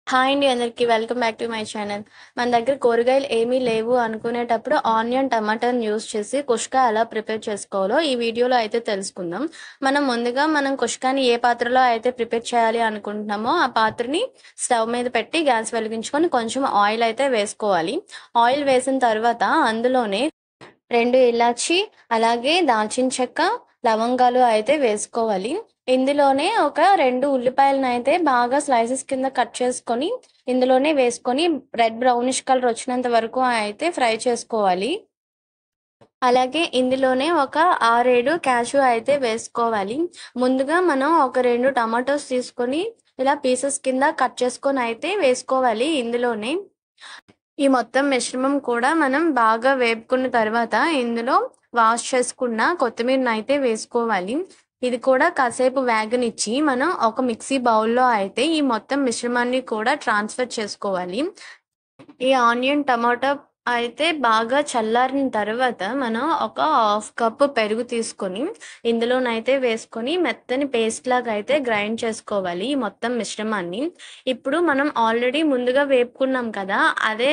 Hi అండి అందరికి welcome back to my channel. మన దగ్గర కూరగాయలు ఏమీ లేవు అనుకునేటప్పుడు ఆనియన్ టమాటాని యూస్ చేసి కుష్కా ఎలా ప్రిపేర్ చేసుకోవాలో ఈ వీడియోలో అయితే తెలుసుకుందాం. మనం కుష్కాని ఏ పాత్రలో అయితే ప్రిపేర్ చేయాలి అనుకుంటున్నామో ఆ పాత్రని స్టవ్ మీద పెట్టి గ్యాస్ వెలిగించుకొని కొంచెం ఆయిల్ అయితే వేసుకోవాలి. ఆయిల్ వేసిన తర్వాత అందులోనే 2 ఇలాచి అలాగే దాల్చిన చెక్క, లవంగాలు అయితే వేసుకోవాలి. ఇందులోనే ఒక 2 ఉల్లిపాయలనైతే బాగా స్లైసెస్ కింద కట్ చేసుకొని ఇందులోనే వేసుకొని రెడ్ బ్రౌనిష్ కలర్ వచ్చినంత వరకు అయితే ఫ్రై చేసుకోవాలి. అలాగే ఇందులోనే ఒక 6, 7 క్యాష్యూ అయితే వేసుకోవాలి. ముందుగా మనం ఒక 2 టమాటోస్ తీసుకొని ఇలా పీసెస్ కింద కట్ చేసుకొని అయితే వేసుకోవాలి. ఇందులోనే ఈ మొత్తం మిశ్రమం కూడా మనం బాగా వేపుకున్న తర్వాత ఇందులో వాష్ చేసుకున్న కొత్తిమీరనైతే వేసుకోవాలి. ఇది కూడా కాసేపు వేగనిచ్చి మనం ఒక మిక్సీ బౌల్‌లో అయితే ఈ మొత్తం మిశ్రమాన్ని కూడా ట్రాన్స్‌ఫర్ చేసుకోవాలి. ఈ ఆనియన్, టమాటా అయితే బాగా చల్లారిన తర్వాత మనం ఒక హాఫ్ కప్ పెరుగు తీసుకొని ఇందులోనైతే వేసుకొని మెత్తని పేస్ట్ లాగా అయితే గ్రైండ్ చేసుకోవాలి ఈ మొత్తం మిశ్రమాన్ని. ఇప్పుడు మనం ఆల్రెడీ ముందుగా వేపుకున్నాం కదా! అదే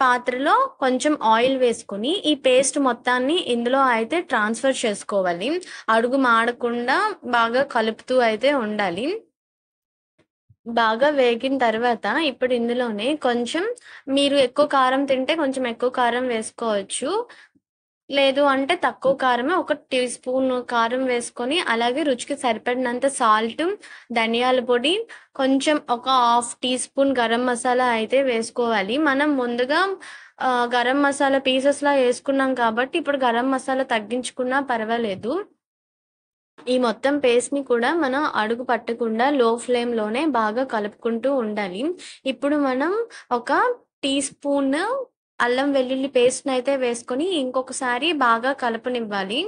పాత్రలో కొంచెం ఆయిల్ వేసుకొని ఈ పేస్ట్ మొత్తాన్ని ఇందులో అయితే ట్రాన్స్‌ఫర్ చేసుకోవాలి. అడుగు మాడకుండా బాగా కలుపుతూ అయితే ఉండాలి. బాగా వేగిన తర్వాత ఇప్పుడు ఇందులోనే కొంచెం మీరు ఎక్కువ కారం తింటే కొంచెం ఎక్కువ కారం వేసుకోవచ్చు. లేదు అంటే తక్కువ కారమే ఒక టీ స్పూన్ కారం వేసుకొని, అలాగే రుచికి సరిపడినంత సాల్ట్, ధనియాల పొడి, కొంచెం ఒక half teaspoon garam masala అయితే వేసుకోవాలి. మనం ముందుగా గరం మసాలా పీసెస్‌లా యేసుకున్నాం కాబట్టి ఇప్పుడు గరం మసాలా తగ్గించుకున్నా పర్వాలేదు. ఈ మొత్తం పేస్ట్‌ని కూడా మనం అడుగు పట్టకుండా లో ఫ్లేమ్‌లోనే బాగా కలుపుకుంటూ ఉండాలి. ఇప్పుడు మనం ఒక టీ స్పూన్ అల్లం వెల్లుల్లి పేస్ట్‌నయితే వేసుకొని ఇంకొకసారి బాగా కలపనివ్వాలి.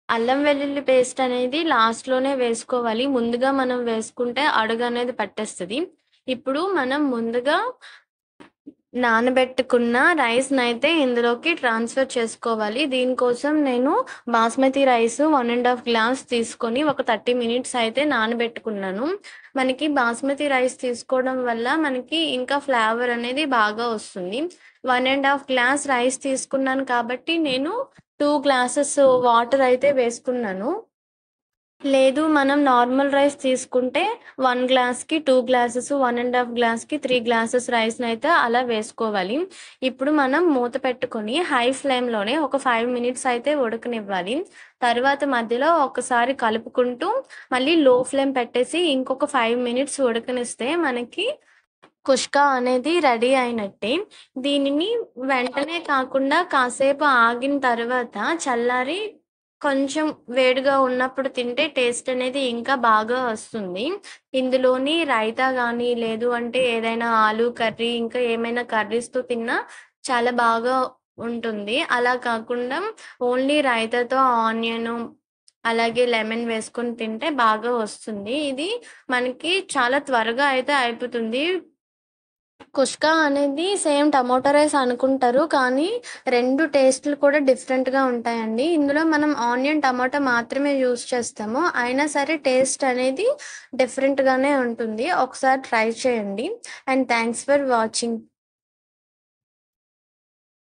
అల్లం వెల్లుల్లి పేస్ట్ అనేది లాస్ట్‌లోనే వేసుకోవాలి. ముందుగా మనం వేసుకుంటే అడుగనేది పట్టేస్తది. ఇప్పుడు మనం ముందుగా నానబెట్టుకున్న రైస్‌నైతే ఇందులోకి ట్రాన్స్‌ఫర్ చేసుకోవాలి. దీనికోసం నేను బాస్మతి రైస్ 1 ½ గ్లాస్ తీసుకొని ఒక 30 మినిట్స్ అయితే నానబెట్టుకున్నాను. మనకి బాస్మతి రైస్ తీసుకోవడం వల్ల మనకి ఇంకా ఫ్లేవర్ అనేది బాగా వస్తుంది. 1 ½ గ్లాస్ రైస్ తీసుకున్నాను కాబట్టి నేను 2 గ్లాసెస్ వాటర్ అయితే వేసుకున్నాను. లేదు మనం నార్మల్ రైస్ తీసుకుంటే 1 గ్లాస్‌కి 2 గ్లాసెస్, 1 ½ గ్లాస్‌కి 3 గ్లాసెస్ రైస్‌నైతే అలా వేసుకోవాలి. ఇప్పుడు మనం మూత పెట్టుకొని హై ఫ్లేమ్‌లోనే ఒక 5 మినిట్స్ అయితే ఉడకనివ్వాలి. తర్వాత మధ్యలో ఒకసారి కలుపుకుంటూ మళ్ళీ లో ఫ్లేమ్ పెట్టేసి ఇంకొక 5 మినిట్స్ ఉడకనిస్తే మనకి కుష్కా అనేది రెడీ అయినట్టే. దీనిని వెంటనే కాకుండా కాసేపు ఆగిన తర్వాత చల్లారి కొంచెం వేడిగా ఉన్నప్పుడు తింటే టేస్ట్ అనేది ఇంకా బాగా వస్తుంది. ఇందులోని రైతా గానీ, లేదు అంటే ఏదైనా ఆలు కర్రీ, ఇంకా ఏమైనా కర్రీస్‌తో తిన్నా చాలా బాగా ఉంటుంది. అలా కాకుండా ఓన్లీ రైతాతో ఆనియను, అలాగే లెమన్ వేసుకొని తింటే బాగా వస్తుంది. ఇది మనకి చాలా త్వరగా అయితే అయిపోతుంది. కుష్కా అనేది సేమ్ టమోటా రైస్ అనుకుంటారు. కానీ 2 టేస్ట్‌లు కూడా డిఫరెంట్‌గా ఉంటాయండి. ఇందులో మనం ఆనియన్, టమాటా మాత్రమే యూజ్ చేస్తాము. అయినా సరే టేస్ట్ అనేది డిఫరెంట్‌గానే ఉంటుంది. ఒకసారి ట్రై చేయండి. And thanks for watching.